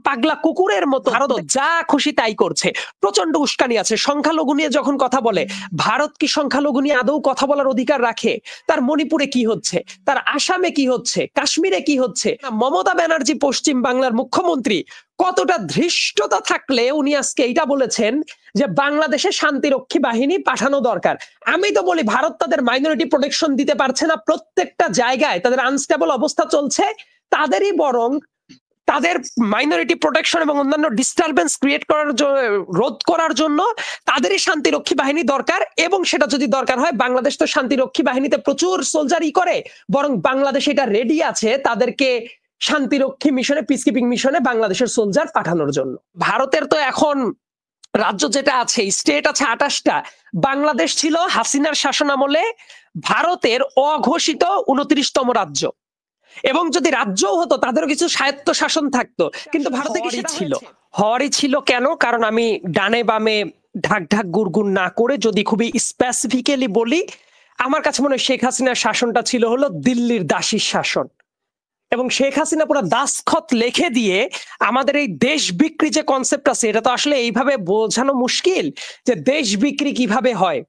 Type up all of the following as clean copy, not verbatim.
পাগলা কুকুরের মতো ভারত যা খুশি তাই করছে, প্রচন্ড উস্কানি আছে। সংখ্যালঘু নিয়ে যখন কথা বলে, ভারত কি সংখ্যালঘু নিয়ে আদৌ কথা বলার অধিকার রাখে? তার মণিপুরে কি হচ্ছে, তার আসামে কি হচ্ছে, কাশ্মীরে কি হচ্ছে? মমতা ব্যানার্জি পশ্চিম বাংলার মুখ্যমন্ত্রী কতটা ধৃষ্টতা থাকলে উনি আজকে এইটা বলেছেন যে বাংলাদেশে শান্তিরক্ষী বাহিনী পাঠানো দরকার। আমি তো বলি ভারত তাদের মাইনরিটি প্রোটেকশন দিতে পারছে না, প্রত্যেকটা জায়গায় তাদের আনস্টেবল অবস্থা চলছে, তাদেরই বরং তাদের মাইনরিটি প্রোটেকশন এবং অন্যান্য ডিস্টারবেন্স ক্রিয়েট করার রোধ করার জন্য তাদেরই শান্তিরক্ষী বাহিনী দরকার। এবং সেটা যদি দরকার হয়, বাংলাদেশ তো শান্তিরক্ষী বাহিনীতে প্রচুর সোলজারই করে, বরং বাংলাদেশ এটা রেডি আছে তাদেরকে শান্তিরক্ষী মিশনে, পিসকিপিং মিশনে বাংলাদেশের সোলজার পাঠানোর জন্য। ভারতের তো এখন রাজ্য যেটা আছে, স্টেট আছে 28টা। বাংলাদেশ ছিল হাসিনার শাসনামলে ভারতের অঘোষিত 29তম রাজ্য, এবং যদি রাজ্যও হতো তাদেরও কিছু স্বায়ত্ত শাসন থাকতো, কিন্তু ভারতে কি সেটা ছিল? হওয়ারই ছিল। কেন? কারণ আমি ডানে বামে ঢাক ঢাক গুড়গুড় না করে যদি খুবই স্পেসিফিক্যালি বলি, আমার কাছে মনে হয় শেখ হাসিনার শাসনটা ছিল হলো দিল্লির দাসীর শাসন। এবং শেখ হাসিনা পুরো দাসখত লিখে দিয়ে আমাদের এই দেশ বিক্রি যে কনসেপ্ট আছে, এটা তো আসলে এইভাবে বোঝানো মুশকিল যে দেশ বিক্রি কিভাবে হয়।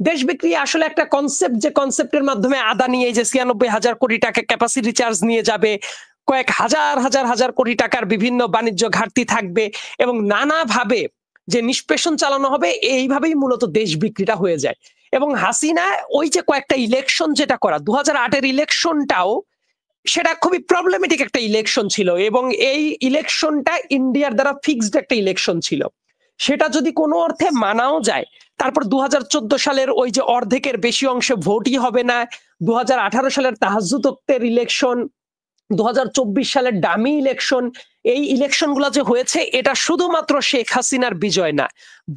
দেশ বিক্রি আসলে একটা কনসেপ্ট, যে কনসেপ্টের মাধ্যমে আদানি এই যে 96,000 কোটি টাকা ক্যাপাসিটি চার্জ নিয়ে যাবে, কয়েক হাজার হাজার হাজার কোটি টাকার বিভিন্ন বাণিজ্য ঘাটতি থাকবে এবং নানাভাবে যে নিষ্পেষণ চালানো হবে, এইভাবেই মূলত দেশ বিক্রিটা হয়ে যায়। এবং হাসিনা ওই যে কয়েকটা ইলেকশন যেটা করা, 2008-এর ইলেকশনটাও সেটা খুবই প্রবলেমেটিক একটা ইলেকশন ছিল, এবং এই ইলেকশনটা ইন্ডিয়ার দ্বারা ফিক্সড একটা ইলেকশন ছিল। সেটা যদি কোনো অর্থে মানাও যায়, তারপর 2014 সালের ওই যে অর্ধেকের বেশি অংশে ভোটই হবে না, 2018 সালের তাহাজ্জুদ ওয়াক্তের ইলেকশন, 2024 সালের ডামি ইলেকশন, এই ইলেকশনগুলো যে হয়েছে, এটা শুধুমাত্র শেখ হাসিনার বিজয় না,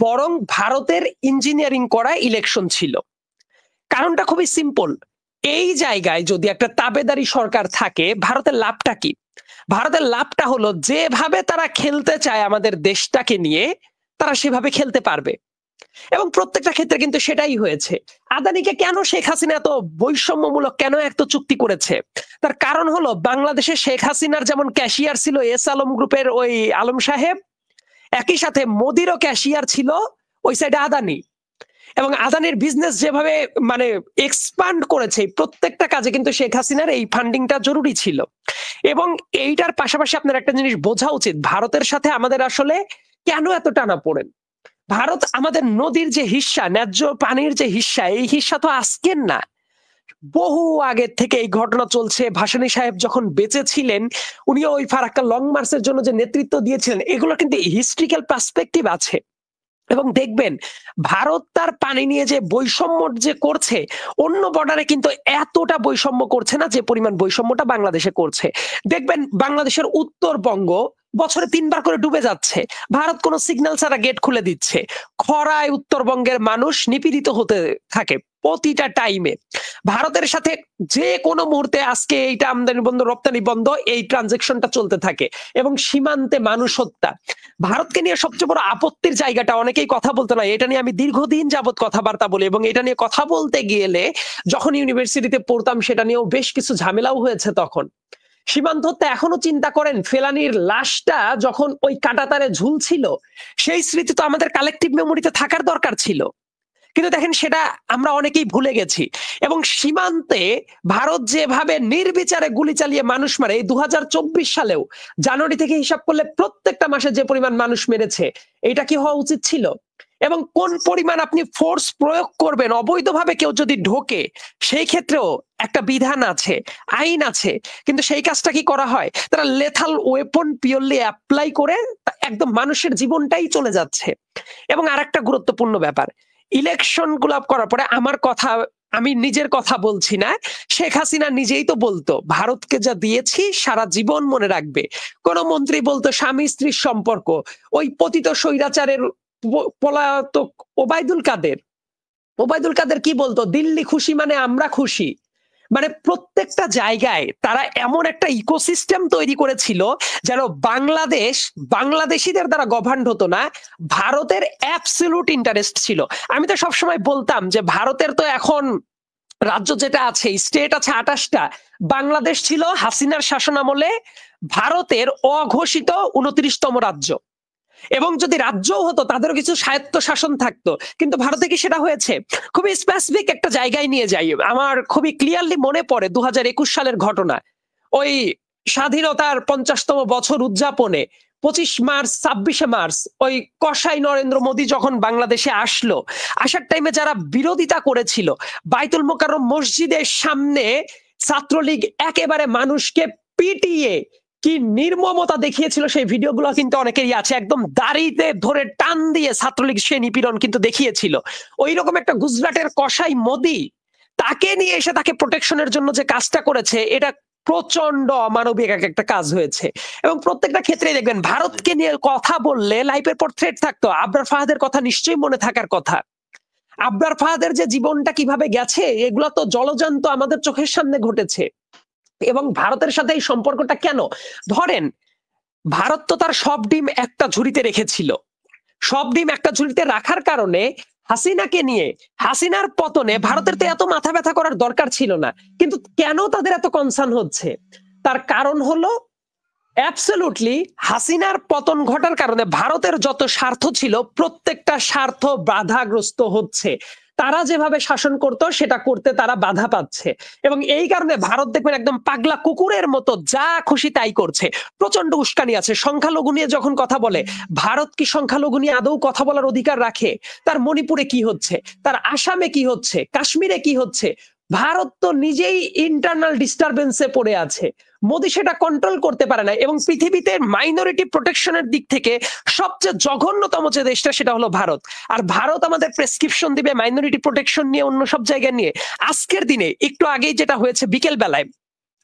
বরং ভারতের ইঞ্জিনিয়ারিং করা ইলেকশন ছিল। কারণটা খুবই সিম্পল। এই জায়গায় যদি একটা তাবেদারি সরকার থাকে, ভারতের লাভটা কি? ভারতের লাভটা হলো যেভাবে তারা খেলতে চায় আমাদের দেশটাকে নিয়ে, তারা সেভাবে খেলতে পারবে। এবং প্রত্যেকটা ক্ষেত্রে কিন্তু সেটাই হয়েছে। আদানিকে কেন শেখ হাসিনা এত বৈষম্যমূলক কেন এত চুক্তি করেছে? তার কারণ হলো বাংলাদেশে শেখ হাসিনার যেমন ক্যাশিয়ার ছিল এস আলম গ্রুপের ওই আলম সাহেব, একই সাথে মোদিরও ক্যাশিয়ার ছিল ওই সাইডে আদানি। এবং আদানির বিজনেস যেভাবে মানে এক্সপান্ড করেছে, প্রত্যেকটা কাজে কিন্তু শেখ হাসিনার এই ফান্ডিংটা জরুরি ছিল। এবং এইটার পাশাপাশি আপনার একটা জিনিস বোঝা উচিত, ভারতের সাথে আমাদের আসলে কেন এত টানাপোড়েন। ভারত আমাদের নদীর যে হিস্সা, ন্যায্য পানির যে হিস্সা, এই হিস্সা তো আজকের না, বহু আগের থেকে এই ঘটনা চলছে। ভাসানী সাহেব যখন বেঁচে ছিলেন, উনি ওই ফারাক্কা লং মার্চের জন্য যে নেতৃত্ব দিয়েছিলেন, এগুলো কিন্তু হিস্ট্রিক্যাল পার্সপেক্টিভ আছে। এবং দেখবেন ভারত তার পানি নিয়ে যে বৈষম্য যে করছে, অন্য বর্ডারে কিন্তু এতটা বৈষম্য করছে না যে পরিমাণ বৈষম্যটা বাংলাদেশে করছে। দেখবেন বাংলাদেশের উত্তরবঙ্গ বছরে 3বার করে ডুবে যাচ্ছে, ভারত কোনো সিগন্যাল ছাড়া গেট খুলে দিচ্ছে। খরায় উত্তরবঙ্গের মানুষ নিপীড়িত হতে থাকে প্রতিটা টাইমে। ভারতের সাথে যে কোনো মুহূর্তে আজকে এইটা আমদানি বন্ধ, রপ্তানি বন্ধ, এই ট্রানজেকশনটা চলতে থাকে। এবং সীমান্তে মানুষ হত্যা। ভারতকে নিয়ে সবচেয়ে বড় আপত্তির জায়গাটা, অনেকেই কথা বলতে না, এটা নিয়ে আমি দীর্ঘদিন যাবত কথাবার্তা বলি, এবং এটা নিয়ে কথা বলতে গেলে যখন ইউনিভার্সিটিতে পড়তাম সেটা নিয়েও বেশ কিছু ঝামেলাও হয়েছে। তখন সীমান্ত হত্যা এখনো চিন্তা করেন, ফেলানির লাশটা যখন ওই কাঁটাতারে ঝুলছিল, সেই স্মৃতি তো আমাদের কালেকটিভ মেমোরিতে থাকার দরকার ছিল, কিন্তু দেখেন সেটা আমরা অনেকেই ভুলে গেছি। এবং সীমান্তে ভারত যেভাবে নির্বিচারে গুলি চালিয়ে মানুষ মারে, এই 2024 সালেও জানুয়ারি থেকে হিসাব করলে প্রত্যেকটা মাসে যে পরিমাণ মানুষ মেরেছে, এটা কি হওয়া উচিত ছিল? এবং কোন পরিমাণ আপনি ফোর্স প্রয়োগ করবেন, অবৈধভাবে কেউ যদি ঢোকে, সেই ক্ষেত্রেও একটা বিধান আছে, আইন আছে, কিন্তু সেই কাজটা কি করা হয়? তারা লেথাল ওয়েপন পিওরলি অ্যাপ্লাই করে একদম মানুষের জীবনটাই চলে যাচ্ছে। এবং আরেকটা গুরুত্বপূর্ণ ব্যাপার, ইলেকশন গুলা করার পরে আমার কথা, আমি নিজের কথা বলছি না, শেখ হাসিনা নিজেই তো বলতো ভারতকে যা দিয়েছি সারা জীবন মনে রাখবে। কোন মন্ত্রী বলতো স্বামী স্ত্রীর সম্পর্ক, ওই পতিত স্বৈরাচারের পলাতক ওবায়দুল কাদের কি বলতো, দিল্লি খুশি মানে আমরা খুশি। মানে প্রত্যেকটা জায়গায় তারা এমন একটা ইকোসিস্টেম তৈরি করেছিল যেন বাংলাদেশিদের দ্বারা গভর্নড হতো না, ভারতের অ্যাবসলিউট ইন্টারেস্ট ছিল। আমি তো সবসময় বলতাম যে ভারতের তো এখন রাজ্য যেটা আছে, স্টেট আছে 28টা। বাংলাদেশ ছিল হাসিনার শাসনামলে ভারতের অঘোষিত 29তম রাজ্য, এবং যদি রাজ্যও হতো তাদেরও কিছু স্বায়ত্ত শাসন থাকতো, কিন্তু ভারতে কি সেটা হয়েছে? খুবই স্পেসিফিক একটা জায়গায় নিয়ে যাই, আমার খুবই ক্লিয়ারলি মনে পড়ে 2021 সালের ঘটনা। ওই স্বাধীনতার 50তম বছর উদযাপনে 25 মার্চ 26 মার্চ ওই কসাই নরেন্দ্র মোদী যখন বাংলাদেশে আসলো, আসার টাইমে যারা বিরোধিতা করেছিল, বাইতুল মোকাররম মসজিদের সামনে ছাত্রলীগ একেবারে মানুষকে পিটিয়ে কি নির্মমতা দেখিয়েছিল, সেই ভিডিওগুলো কিন্তু অনেকেরই আছে, একদম দাড়িতে ধরে টান দিয়ে ছাত্রলীগ সে নিপীড়ন কিন্তু দেখিয়েছিল। ওই রকম একটা গুজরাটের কসাই মোদী, তাকে নিয়ে এসে তাকে প্রোটেকশনের জন্য যে কাজটা করেছে, এটা প্রচন্ড অমানবিক একটা কাজ হয়েছে। এবং প্রত্যেকটা ক্ষেত্রে দেখবেন ভারতকে নিয়ে কথা বললে লাইফের পর থ্রেট থাকতো। আবরার ফাহাদের কথা নিশ্চয়ই মনে থাকার কথা। আবরার ফাহাদের যে জীবনটা কিভাবে গেছে, এগুলো তো জলজান্ত আমাদের চোখের সামনে ঘটেছে। এবং ভারতের সাথে এই সম্পর্কটা কেন? ধরেন ভারত তো তার সব ডিম একটা ঝুড়িতে রেখেছিল, সব ডিম একটা ঝুড়িতে রাখার কারণে হাসিনাকে নিয়ে, হাসিনার পতনে ভারতের তো এত মাথা ব্যথা করার দরকার ছিল না, কিন্তু কেন তাদের এত কনসার্ন হচ্ছে? তার কারণ হলো অ্যাবসলিউটলি হাসিনার পতন ঘটার কারণে ভারতের যত স্বার্থ ছিল প্রত্যেকটা স্বার্থ বাধাগ্রস্ত হচ্ছে। তারা যেভাবে শাসন করত সেটা করতে তারা বাধা পাচ্ছে, এবং এই কারণে ভারত দেখবেন একদম পাগলা কুকুরের মতো যা খুশি তাই করছে। প্রচন্ড উস্কানি আছে। সংখ্যালঘু নিয়ে যখন কথা বলে, ভারত কি সংখ্যালঘু নিয়ে আদৌ কথা বলার অধিকার রাখে? তার মণিপুরে কি হচ্ছে, তার আসামে কি হচ্ছে, কাশ্মীরে কি হচ্ছে, ভারত তো নিজেই ইন্টারনাল ডিস্টারবেন্সে পড়ে আছে। মোদী সেটা কন্ট্রোল করতে পারে না, এবং পৃথিবীতে মাইনরিটি প্রোটেকশনের দিক থেকে সবচেয়ে জঘন্যতম যে দেশটা সেটা হলো ভারত। আর ভারত আমাদের প্রেসক্রিপশন দিবে মাইনরিটি প্রোটেকশন নিয়ে, অন্য সব জায়গায় নিয়ে। আজকের দিনে একটু আগেই যেটা হয়েছে বিকেল বেলায়,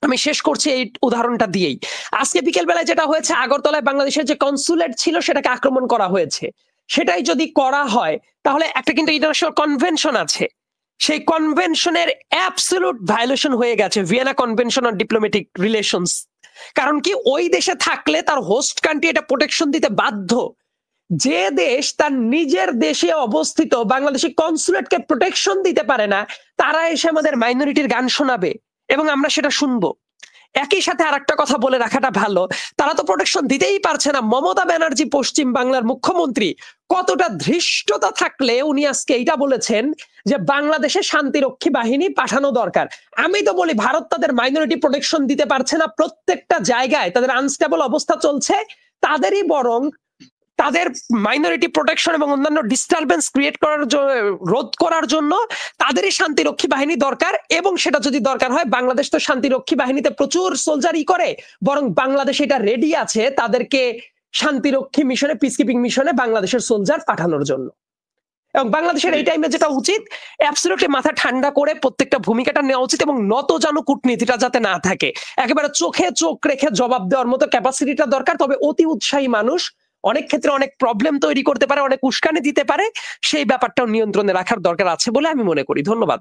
আমি শেষ করছি এই উদাহরণটা দিয়েই। আজকে বিকেল বেলায় যেটা হয়েছে, আগরতলায় বাংলাদেশের যে কনসুলেট ছিল সেটাকে আক্রমণ করা হয়েছে। সেটাই যদি করা হয় তাহলে একটা কিন্তু ইন্টারন্যাশনাল কনভেনশন আছে, সেই কনভেনশনের অ্যাবসলিউট ভায়োলেশন হয়ে গেছে, Vienna convention on diplomatic relations. কারণ কি, ওই দেশে থাকলে তার হোস্ট কান্ট্রি এটা প্রোটেকশন দিতে বাধ্য। যে দেশ তার নিজের দেশে অবস্থিত বাংলাদেশি কনসুলেটকে প্রোটেকশন দিতে পারে না, তারা এসে আমাদের মাইনরিটির গান শোনাবে এবং আমরা সেটা শুনবো। একই সাথে আরেকটা কথা বলে রাখাটা ভালো, তারা তো প্রোটেকশন দিতেই পারছে না। মমতা ব্যানার্জি পশ্চিম বাংলার মুখ্যমন্ত্রী, কতটা ধৃষ্টতা থাকলে উনি আজকে এইটা বলেছেন যে বাংলাদেশে শান্তিরক্ষী বাহিনী পাঠানো দরকার। আমি তো বলি ভারত তাদের মাইনরিটি প্রোটেকশন দিতে পারছে না, প্রত্যেকটা জায়গায় তাদের আনস্টেবল অবস্থা চলছে, তাদেরই বরং তাদের মাইনরিটি প্রোটেকশন এবং অন্যান্য ডিস্টারবেন্স ক্রিয়েট করার রোধ করার জন্য তাদেরই শান্তিরক্ষী বাহিনী দরকার। এবং সেটা যদি দরকার হয়, বাংলাদেশ তো শান্তিরক্ষী বাহিনীতে প্রচুর সোলজারই করে, বরং বাংলাদেশ এটা রেডি আছে তাদেরকে শান্তিরক্ষী মিশনে, পিসকিপিং মিশনে বাংলাদেশের সোলজার পাঠানোর জন্য। এবং বাংলাদেশের এই টাইমে যেটা উচিত, অ্যাবসলিউটলি মাথা ঠান্ডা করে প্রত্যেকটা ভূমিকাটা নেওয়া উচিত, এবং নতজানু কূটনীতিটা যাতে না থাকে, একেবারে চোখে চোখ রেখে জবাব দেওয়ার মতো ক্যাপাসিটিটা দরকার। তবে অতি উৎসাহী মানুষ অনেক ক্ষেত্রে অনেক প্রবলেম তৈরি করতে পারে, অনেক উস্কানি দিতে পারে, সেই ব্যাপারটাও নিয়ন্ত্রণে রাখার দরকার আছে বলে আমি মনে করি। ধন্যবাদ।